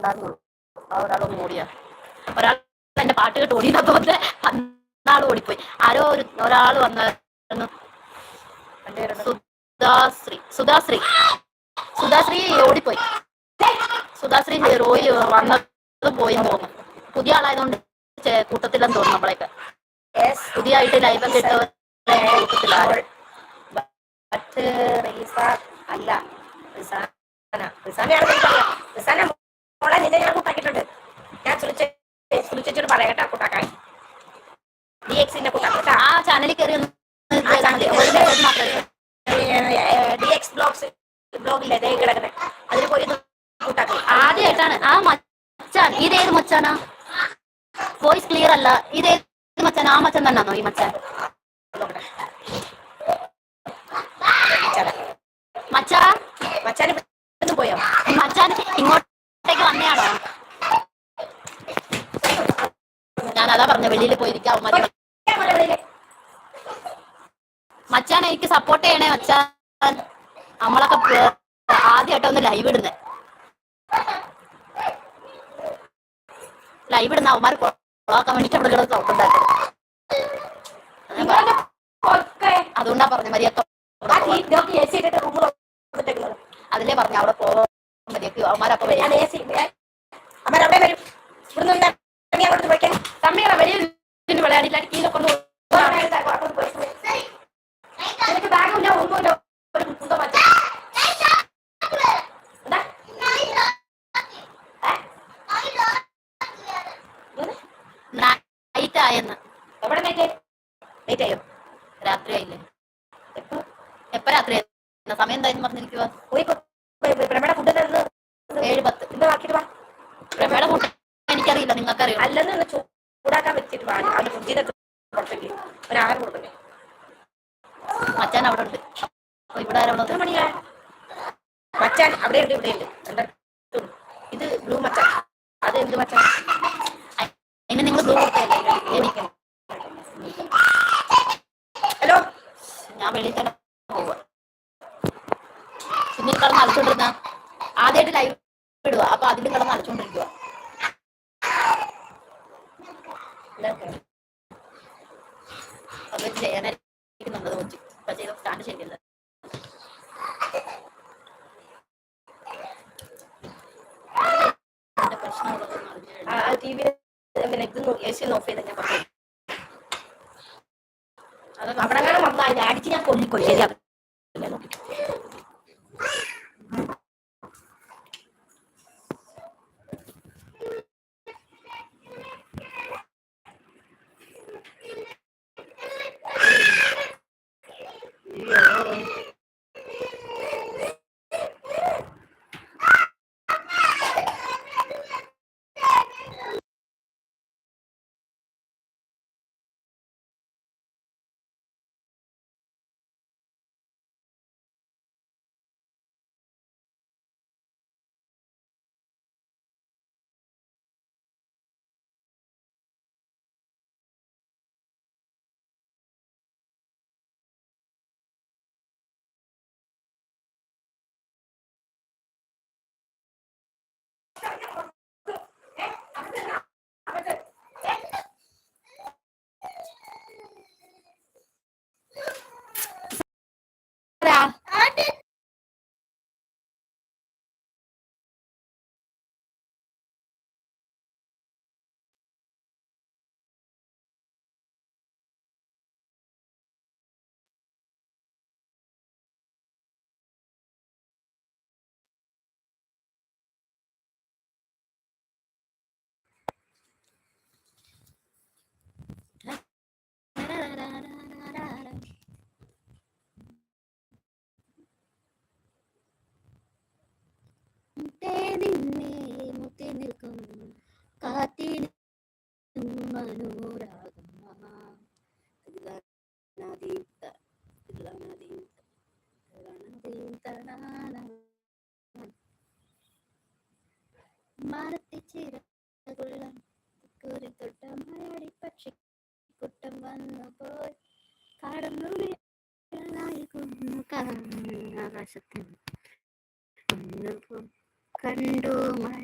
ഉണ്ടായിരുന്നുള്ളൂ. ആ ഒരാളൊന്നും ഓടിയാ. ഒരാൾ എന്റെ പാട്ട് കേട്ട് ഓടിയതുപോലെ അന്നാൾ ഓടിപ്പോയി. ആരോ ഒരാൾ വന്നായിരുന്നു. സുധാശ്രീ ഓടിപ്പോയി. സുധാശ്രീ റോയിൽ വന്നത് പോയി തോന്നുന്നു. പുതിയ ആളായതുകൊണ്ട് കൂട്ടത്തിലെന്ന് തോന്നുന്നു. നമ്മളെയൊക്കെ പുതിയതായിട്ട് ലൈവൊക്കെ ഇട്ട് കൂട്ടത്തിലാണ്. അല്ല മോളെ നിന്നെ ഞാൻ കൂട്ടാക്കിയിട്ടുണ്ട്. ഞാൻ സുളിച്ചോട് പറയട്ടെ കൂട്ടാക്കാൻ. DX-ന്റെ കൂട്ടാക്കട്ട. ആ ചാനലിൽ കയറി DX ബ്ലോഗില്ലേ കിടക്കുന്നത്, അതിൽ പോയി കൂട്ടാക്കി. ആദ്യമായിട്ടാണ് ആ മച്ചാൻ. ഇതേത് മച്ചാനാ? വോയിസ് ക്ലിയർ അല്ല. ഇതേത് മച്ചാൻ? ആ മച്ചാൻ തന്നെയാണോ ഈ മച്ചാൻ? മച്ചാൻ പോയോ? മച്ചാൻ ഇങ്ങോട്ടേക്ക് വന്നെയാണോ? ഞാൻ അതാ പറഞ്ഞ വെളിയിൽ പോയിരിക്കാം. മച്ചാൻ എനിക്ക് സപ്പോർട്ട് ചെയ്യണേ മച്ചാൻ. നമ്മളൊക്കെ ആദ്യമായിട്ട് ഒന്ന് ലൈവ് ഇടുന്നേ. ലൈവ് ഇടുന്ന അവന്മാർ കൊളാക്കാൻ വേണ്ടിട്ട് അവിടെ സൗണ്ട് ഉണ്ടാക്കും. അതുകൊണ്ടാ പറഞ്ഞ മര്യാദ. അതിലേ പറഞ്ഞ അവിടെ പോകാൻ മര്യാദ. അവന്മാരപ്പൊ അവരവിടെ വരും. തമ്മിയുടെ വലിയ വിളയാടില്ല. കീഴെ കൊണ്ട് ബാഗില്ല, ഒന്നുമില്ല. ഒരു പുസ്തകം മാറ്റി നൈറ്റ് ആയെന്ന്. എവിടെ നൈറ്റ് ആയോ? രാത്രി ആയില്ലേ? എപ്പ രാത്രി ആയി? സമയം എന്തായാലും പറഞ്ഞിരിക്കുക. പ്രമേയുടെ ഫുഡ് 7:10. ഇന്ന് ബാക്കിട്ട് വാ. പ്രമേയുടെ ഫുഡ് എനിക്കറിയില്ല, നിങ്ങൾക്കറിയാം. അല്ലെന്ന് ചൂടാക്കാൻ വെച്ചിട്ട് വാ. അത് ഫ്രിഡ്ജിനൊക്കെ ഒരാഹാരം കൊടുക്കണ്ടേ. മച്ചാൻ അവിടെ ഉണ്ട്. അപ്പൊ ഇവിടെ ആരാ? മണിയാ മച്ചാൻ അവിടെ ഉണ്ട്, ഇവിടെ ഉണ്ട്. ഇത് ബ്ലൂ മച്ചാൻ. അത് എന്ത് മച്ചാൻ? അതിന് നിങ്ങൾ ബ്ലൂ കൊടുത്തല്ലേ? ഹലോ, ഞാൻ വെളിയിൽ തന്നെ പോവുക. സുനിൽ കിടന്ന് അലച്ചോണ്ടിരുന്ന ആദ്യമായിട്ട് ലൈവ് ഇടുക. അപ്പൊ അതിൽ കിടന്ന് അലച്ചോണ്ടിരിക്കുക. അത് ചെയ്യാനായിരിക്കുന്നുണ്ടത് കൊച്ചു. ഇപ്പൊ ചെയ്ത സ്റ്റാൻഡ് ശരിയല്ല. അവിടെ അടിച്ച് ഞാൻ കൊല്ലിക്കോ. ശരിയാണ്. പക്ഷിക്കുട്ടം വന്നു പോയി ആകാശത്തിൽ കണ്ടു മഴ.